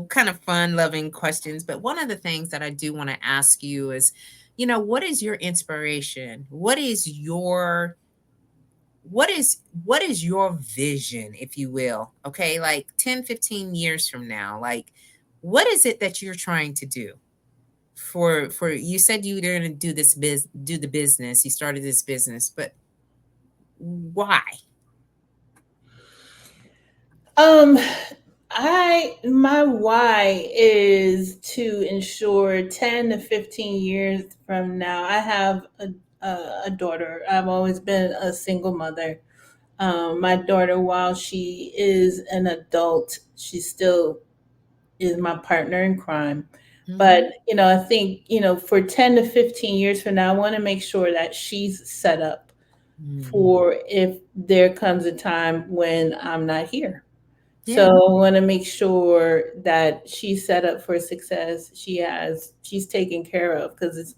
kind of fun loving questions. But one of the things that I do want to ask you is, what is your inspiration? What is your vision, if you will? Okay, like 10, 15 years from now, like, what is it that you're trying to do? For you said you were going to do the business, you started this business, but why? Um, my why is to ensure 10 to 15 years from now, I have a daughter. I've always been a single mother. My daughter, while she is an adult, she still is my partner in crime. But, Hmm. I think, for 10 to 15 years from now, I want to make sure that she's set up Mhm. for if there comes a time when I'm not here. So Yeah. I want to make sure that she's set up for success. She's taken care of, because it's,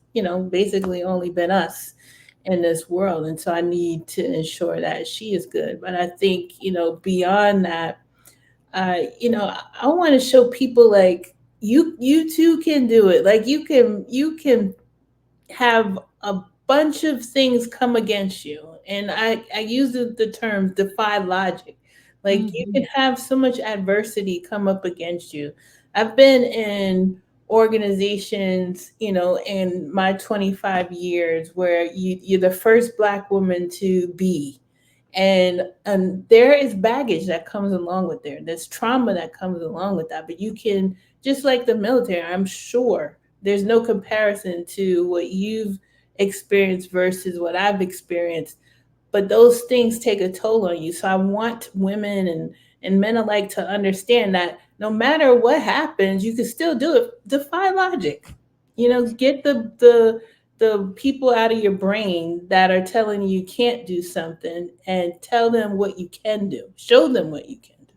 basically only been us in this world. And so I need to ensure that she is good. But I think, beyond that, I want to show people, like, you too can do it. Like, you can have a bunch of things come against you. And I use the term defy logic. Like, you can Mhm. have so much adversity come up against you. I've been in organizations, in my 25 years, where you're the first Black woman to be. And there is baggage that comes along with there. There's trauma that comes along with that. But you can, just like the military, I'm sure there's no comparison to what you've experienced versus what I've experienced. But those things take a toll on you. So I want women and men alike to understand that no matter what happens, you can still do it. Defy logic. Get the people out of your brain that are telling you can't do something, and tell them what you can do. Show them what you can do.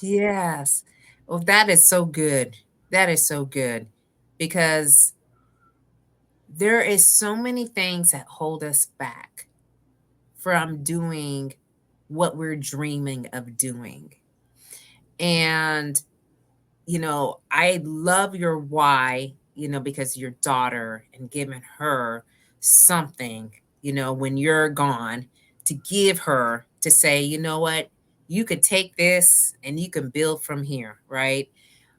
Yes. Well, that is so good. That is so good because there is so many things that hold us back from doing what we're dreaming of doing. And, I love your why, because your daughter and giving her something, when you're gone to give her to say, you know what, you could take this and you can build from here, right?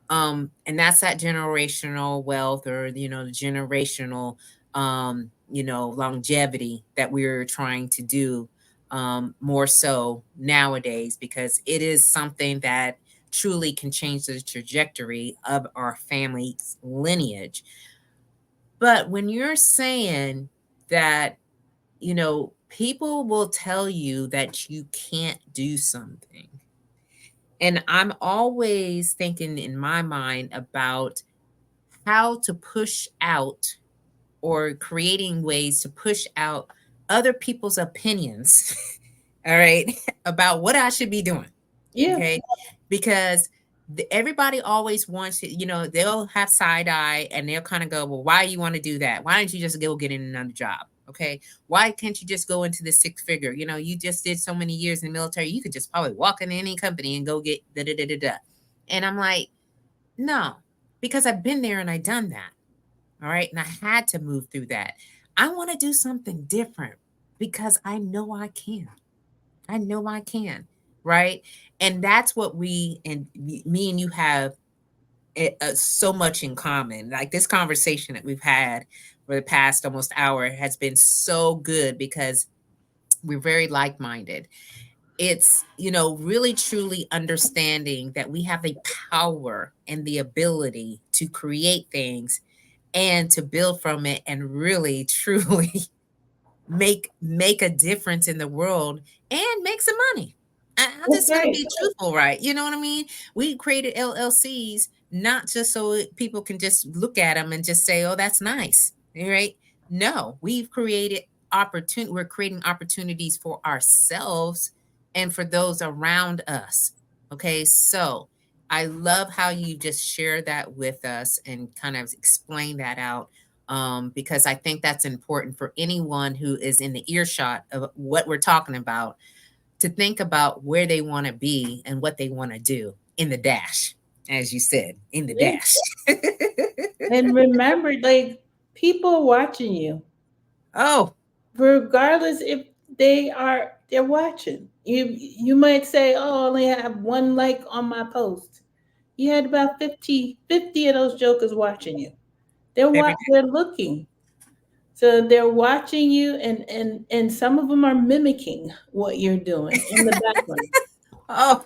And that's that generational wealth, or the generational longevity that we're trying to do, more so nowadays, because it is something that truly can change the trajectory of our family's lineage. But when you're saying that, people will tell you that you can't do something, and I'm always thinking in my mind about how to push out, or creating ways to push out other people's opinions, all right, about what I should be doing. Yeah. Okay. Because everybody always wants to, they'll have side eye and they'll kind of go, well, why you want to do that? Why don't you just go get in another job? Okay. Why can't you just go into the six figure? You just did so many years in the military. You could just probably walk in any company and go get da da da da da. And I'm like, no, because I've been there and I done that. All right. And I had to move through that. I want to do something different because I know I can. I know I can. Right. And that's what me and you have, so much in common. Like, this conversation that we've had for the past almost hour has been so good because we're very like minded. It's, really truly understanding that we have the power and the ability to create things and to build from it and really truly make a difference in the world and make some money. I'm That's just gonna right. be truthful, right? You know what I mean? We created LLCs not just so people can just look at them and just say, "Oh, that's nice," right? No, we've created opportunity. We're creating opportunities for ourselves and for those around us. Okay, so I love how you just share that with us and kind of explain that out, because I think that's important for anyone who is in the earshot of what we're talking about, to think about where they want to be and what they want to do in the dash, as you said, in the Yeah. dash. And remember, like, people are watching you, Oh, regardless if they're watching. You might say, "Oh, I only have one like on my post." You had about fifty of those jokers watching you. every day. They're looking. So they're watching you, and some of them are mimicking what you're doing in the background. Oh,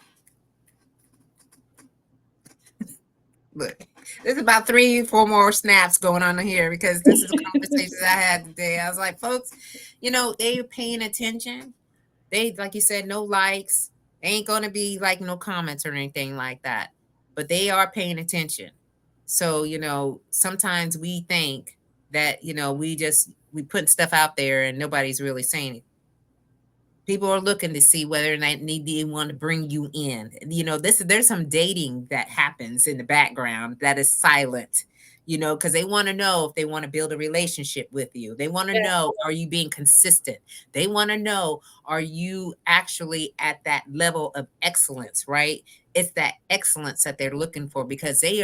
look, there's about 3, 4 more snaps going on here because this is a conversation I had today. I was like, folks, they're paying attention. They, like you said, no likes. They ain't gonna be like no comments or anything like that. But they are paying attention. So, sometimes we think that, we put stuff out there and nobody's really saying it. People are looking to see whether or not they want to bring you in. There's some dating that happens in the background that is silent, because they want to know if they want to build a relationship with you. They want to Yeah. know, are you being consistent? They want to know, are you actually at that level of excellence, right? It's that excellence that they're looking for, because they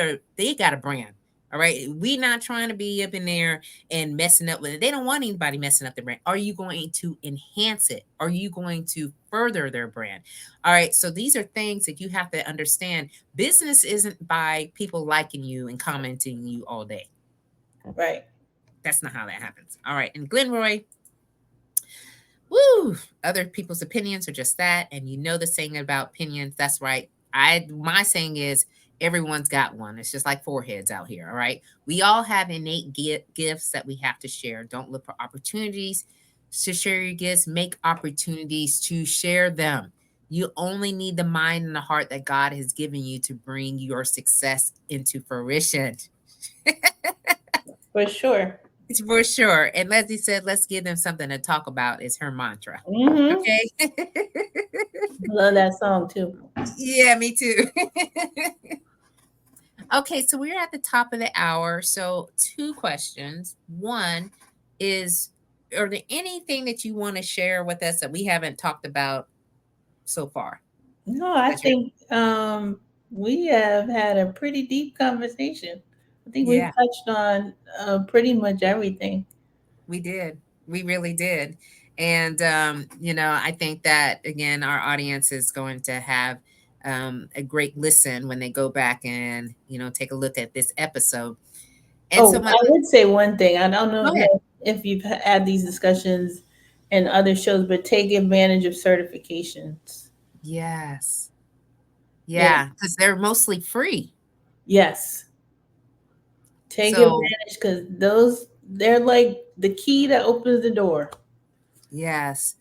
got a brand. All right. We not trying to be up in there and messing up with it. They don't want anybody messing up their brand. Are you going to enhance it? Are you going to further their brand? All right. So these are things that you have to understand. Business isn't by people liking you and commenting you all day. Right. That's not how that happens. All right. And Glenroy, woo, other people's opinions are just that. And the saying about opinions. That's right. My saying is everyone's got one. It's just like foreheads out here. All right. We all have innate gifts that we have to share. Don't look for opportunities to share your gifts. Make opportunities to share them. You only need the mind and the heart that God has given you to bring your success into fruition. For sure. It's for sure. And Leslie said, let's give them something to talk about, is her mantra. Mm-hmm. Okay. Love that song too. Yeah, me too. Okay, so we're at the top of the hour. So, two questions. One is, are there anything that you want to share with us that we haven't talked about so far? No, I That you're, think we have had a pretty deep conversation. I think we've yeah, touched on pretty much everything. we did. We really did. And, I think that, again, our audience is going to have a great listen when they go back and, take a look at this episode. And so, Oh, my, I would say one thing. I don't go ahead. know if you've had these discussions in other shows, but take advantage of certifications. Yes. You know, Yeah. Because they're mostly free. yes, take So, advantage because they're like the key that opens the door. yes.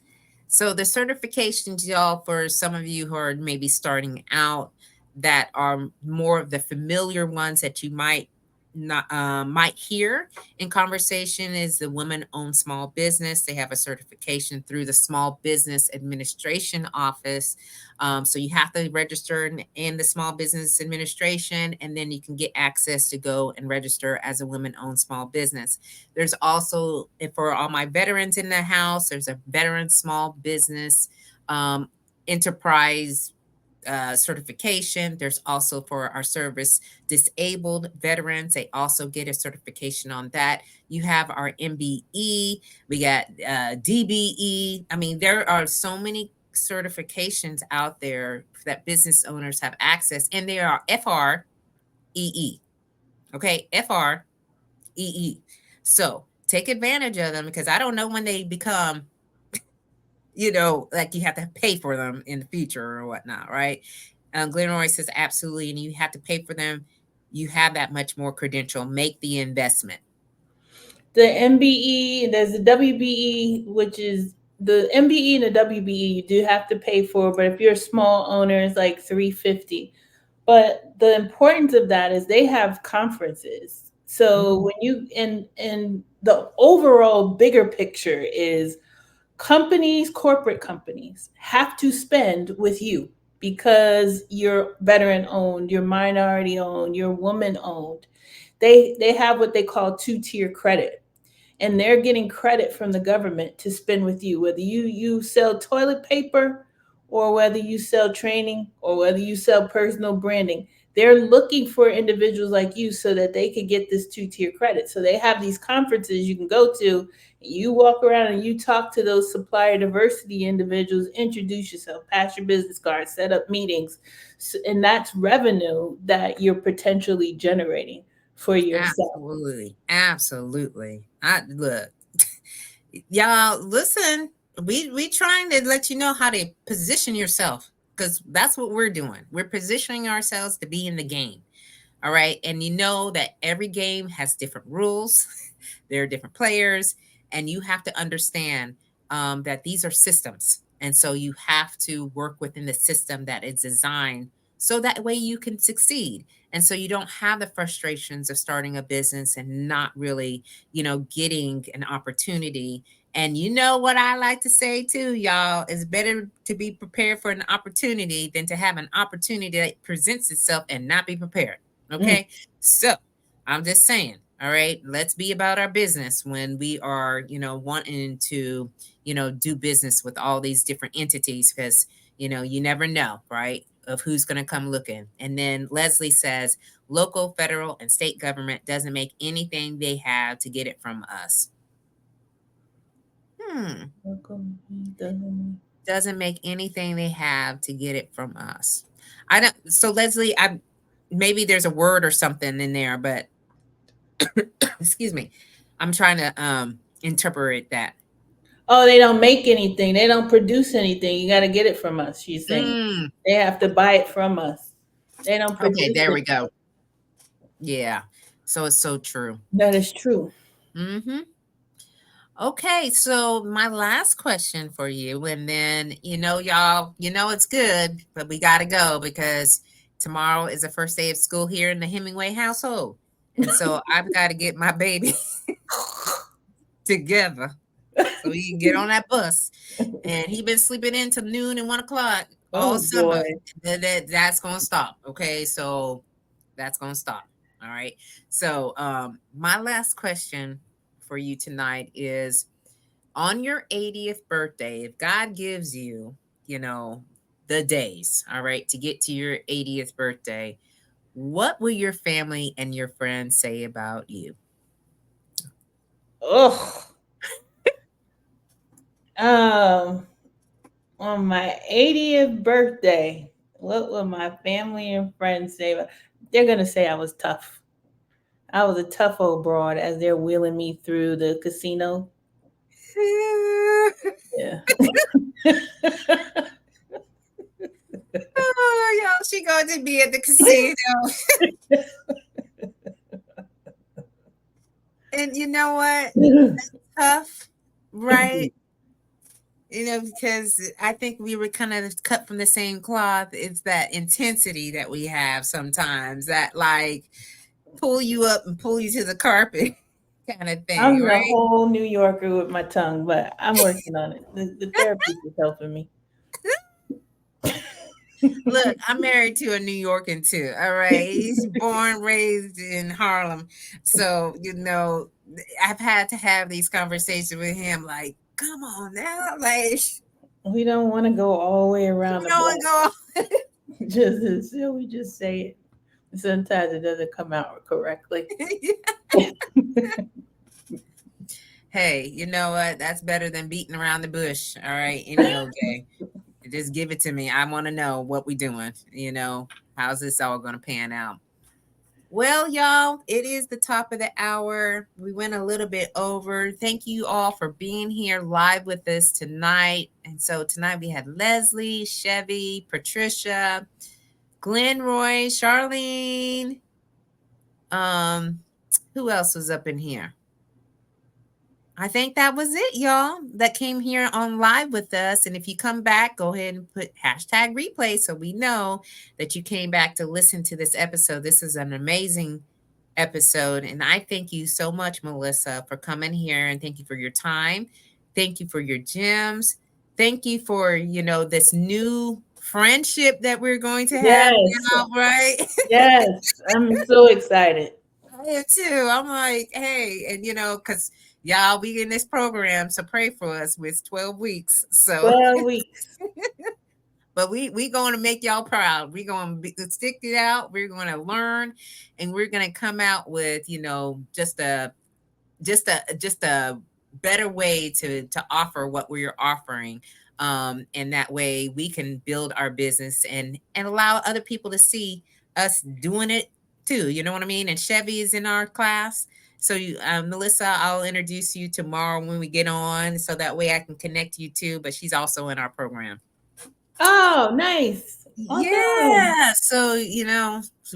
So the certifications, y'all, for some of you who are maybe starting out, that are more of the familiar ones that you might hear in conversation, is the women-owned small business. They have a certification through the Small Business Administration Office. So you have to register in the Small Business Administration, and then you can get access to go and register as a women-owned small business. There's also, for all my veterans in the house, there's a veteran small business um, enterprise certification. There's also for our service disabled veterans, they also get a certification on that. You have our MBE, we got DBE. I mean, there are so many certifications out there that business owners have access, and they are FREE. Okay, FREE. So take advantage of them, because I don't know when they become, like you have to pay for them in the future or whatnot, right? Glenroy says absolutely, and you have to pay for them. You have that much more credential. Make the investment. The MBE, there's the WBE, which is the MBE and the WBE you do have to pay for, but if you're a small owner, it's like 350. But the importance of that is they have conferences. So Mhm. when you and the overall bigger picture is companies, corporate companies have to spend with you because you're veteran owned, you're minority owned, you're woman owned. They have what they call two-tier credit, and they're getting credit from the government to spend with you, whether you sell toilet paper or whether you sell training or whether you sell personal branding. They're looking for individuals like you so that they could get this two-tier credit. So they have these conferences you can go to. You walk around and you talk to those supplier diversity individuals, introduce yourself, pass your business card, set up meetings. And that's revenue that you're potentially generating for yourself. Absolutely. Absolutely. I look, y'all listen, we trying to let you know how to position yourself, because that's what we're doing. We're positioning ourselves to be in the game. All right. And that every game has different rules. There are different players, and you have to understand that these are systems. And so you have to work within the system that is designed so that way you can succeed. And so you don't have the frustrations of starting a business and not really, getting an opportunity. And you know what I like to say too, y'all, is better to be prepared for an opportunity than to have an opportunity that presents itself and not be prepared. Mm. Okay. So I'm just saying, all right, let's be about our business when we are, wanting to, do business with all these different entities, because, you never know, right, of who's going to come looking. And then Leslie says, local, federal, and state government doesn't make anything they have to get it from us. Hmm. Doesn't make anything they have to get it from us. I don't. So Leslie, I maybe there's a word or something in there, but excuse me, I'm trying to interpret that. Oh, they don't make anything. They don't produce anything. You got to get it from us. She's saying Mm, they have to buy it from us. They don't okay, produce there it. we go. Yeah. So it's so true. That is true. Mm-hmm. Okay, so my last question for you, and then y'all, it's good, but we gotta go because tomorrow is the first day of school here in the Hemingway household, and so I've got to get my baby together so he can get on that bus. And he been sleeping in till noon and 1 o'clock all Oh summer. boy. That's gonna stop. Okay, so that's gonna stop. All right. So my last question for you tonight is, on your 80th birthday, if God gives you, you know, the days, all right, to get to your 80th birthday, what will your family and your friends say about you? Ugh. Um, on my 80th birthday, what will my family and friends say? They're gonna say I was tough. I was a tough old broad as they're wheeling me through the casino. Yeah. Oh, y'all, she going to be at the casino. And you know what? Tough, right? Because I think we were kind of cut from the same cloth. It's that intensity that we have sometimes that like pull you up and pull you to the carpet kind of thing, I'm the right? whole New Yorker with my tongue, but I'm working on it. The therapist is helping me. Look, I'm married to a New Yorker too. All right. He's born, raised in Harlem. So, I've had to have these conversations with him like, come on now. Like, We don't want to go all the way you around the know, and block. go, Just so we just say it. Sometimes it doesn't come out correctly. hey, you know what? That's better than beating around the bush. All right. Any old day. Just give it to me. I want to know what we doing. How's this all going to pan out? Well, y'all, it is the top of the hour. We went a little bit over. Thank you all for being here live with us tonight. And so tonight we had Leslie, Chevy, Patricia, Glenroy, Charlene. Um, who else was up in here? I think that was it, y'all, that came here on live with us. And if you come back, go ahead and put hashtag replay so we know that you came back to listen to this episode. This is an amazing episode. And I thank you so much, Melissa, for coming here, and thank you for your time. Thank you for your gems. Thank you for, this new friendship that we're going to have Yes. now, right? Yes. I'm so excited. I am too. I'm like, hey, and because y'all be in this program, so pray for us with 12 weeks. So 12 weeks. but we going to make y'all proud. We're going to stick it out. We're going to learn, and we're going to come out with just a better way to offer what we're offering, and that way we can build our business and allow other people to see us doing it too, you know what I mean? And Chevy is in our class, so Melissa, I'll introduce you tomorrow when we get on, so that way I can connect you too, but she's also in our program. Oh, nice. Awesome. Yeah. So,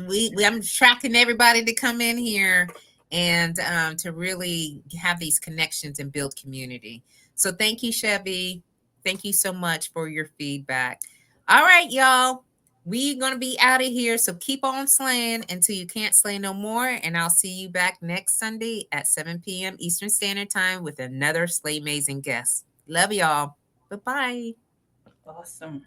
we I'm tracking everybody to come in here and to really have these connections and build community. So thank you, Chevy. Thank you so much for your feedback. All right, y'all. We're going to be out of here. So keep on slaying until you can't slay no more. And I'll see you back next Sunday at 7 p.m. Eastern Standard Time with another Slay Amazing guest. Love y'all. Bye-bye. Awesome.